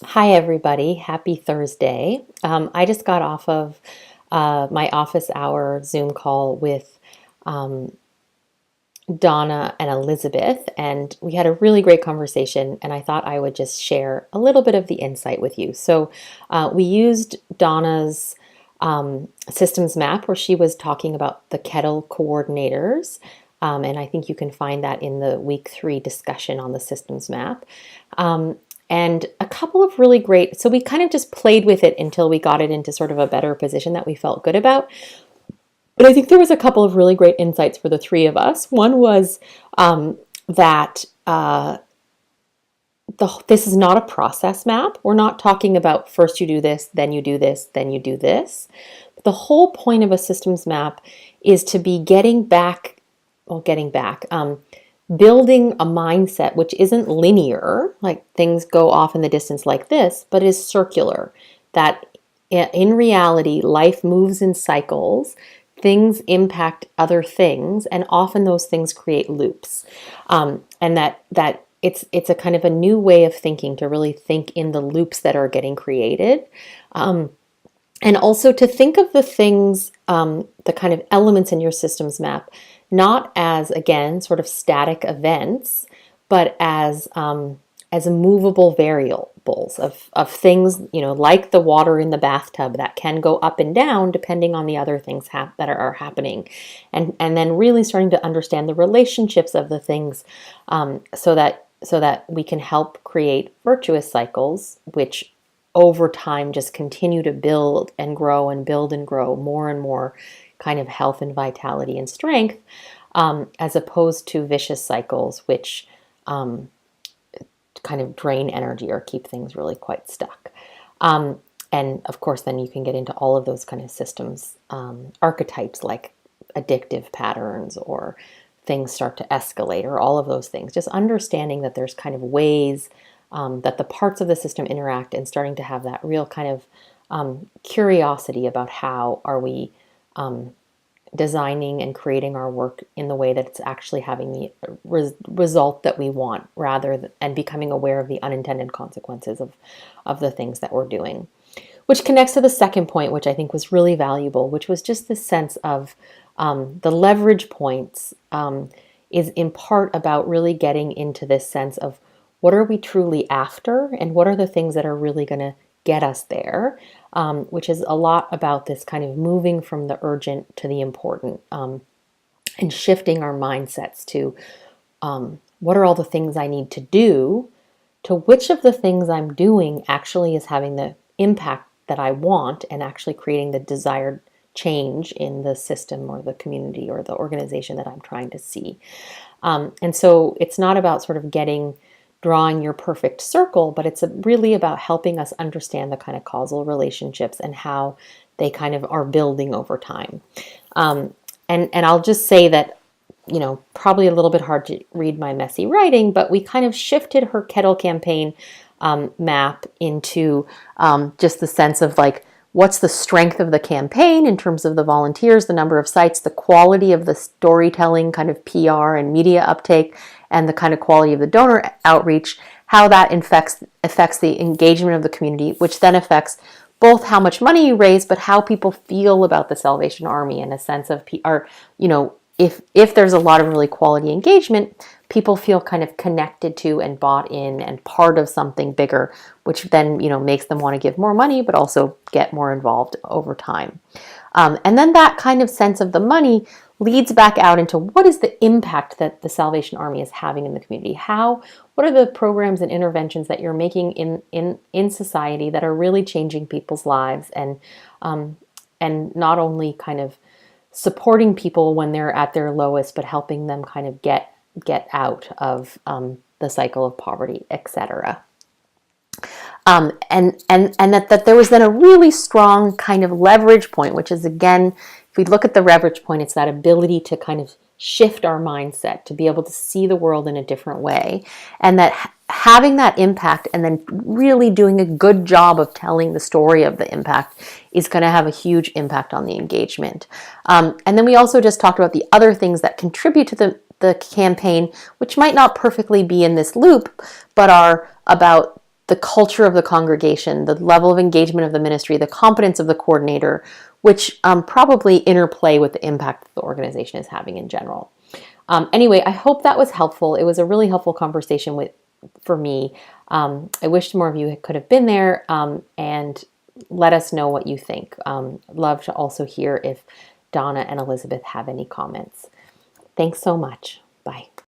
Hi, everybody. Happy Thursday. I just got off of my office hour Zoom call with um, Donna and Elizabeth, and we had a really great conversation. And I thought I would just share a little bit of the insight with you. So, we used Donna's systems map where she was talking about the kettle coordinators. And I think you can find that in the week 3 discussion on the systems map. Um, and a couple of really great, so we kind of just played with it until we got it into sort of a better position that we felt good about. But I think there was a couple of really great insights for the three of us. One was that this is not a process map. We're not talking about first you do this, then you do this, then you do this. The whole point of a systems map is to be building a mindset which isn't linear, like things go off in the distance like this, but is circular. That in reality, life moves in cycles, things impact other things, and often those things create loops. And that it's a kind of a new way of thinking to really think in the loops that are getting created. And also to think of the things, the kind of elements in your systems map, not as, again, sort of static events, but as movable variables of things, like the water in the bathtub that can go up and down depending on the other things that are happening. And then really starting to understand the relationships of the things, so that we can help create virtuous cycles, which over time just continue to build and grow and build and grow more and more kind of health and vitality and strength, as opposed to vicious cycles, which kind of drain energy or keep things really quite stuck. And of course, then you can get into all of those kind of systems, archetypes like addictive patterns or things start to escalate or all of those things. Just understanding that there's kind of ways that the parts of the system interact and starting to have that real kind of curiosity about how are we designing and creating our work in the way that it's actually having the result that we want, and becoming aware of the unintended consequences of the things that we're doing. Which connects to the second point, which I think was really valuable, which was just this sense of the leverage points is in part about really getting into this sense of what are we truly after and what are the things that are really going to get us there, which is a lot about this kind of moving from the urgent to the important, and shifting our mindsets to what are all the things I need to do, to which of the things I'm doing actually is having the impact that I want and actually creating the desired change in the system or the community or the organization that I'm trying to see. And so it's not about sort of drawing your perfect circle, but it's really about helping us understand the kind of causal relationships and how they kind of are building over time. And I'll just say that, probably a little bit hard to read my messy writing, but we kind of shifted her kettle campaign map into just the sense of like, what's the strength of the campaign in terms of the volunteers, the number of sites, the quality of the storytelling, kind of PR and media uptake, and the kind of quality of the donor outreach, how that affects the engagement of the community, which then affects both how much money you raise, but how people feel about the Salvation Army in a sense of PR. If there's a lot of really quality engagement, people feel kind of connected to and bought in and part of something bigger, which then, makes them want to give more money, but also get more involved over time. And then that kind of sense of the money leads back out into what is the impact that the Salvation Army is having in the community? What are the programs and interventions that you're making in society that are really changing people's lives and not only kind of supporting people when they're at their lowest, but helping them kind of get out of the cycle of poverty, etc. And that there was then a really strong kind of leverage point, which is, again, if we look at the leverage point, it's that ability to kind of shift our mindset, to be able to see the world in a different way, and that having that impact and then really doing a good job of telling the story of the impact is going to have a huge impact on the engagement. And then we also just talked about the other things that contribute to the campaign, which might not perfectly be in this loop, but are about the culture of the congregation, the level of engagement of the ministry, the competence of the coordinator, which probably interplay with the impact that the organization is having in general. Anyway, I hope that was helpful. It was a really helpful conversation for me. I wish more of you could have been there, and let us know what you think. Love to also hear if Donna and Elizabeth have any comments. Thanks so much. Bye.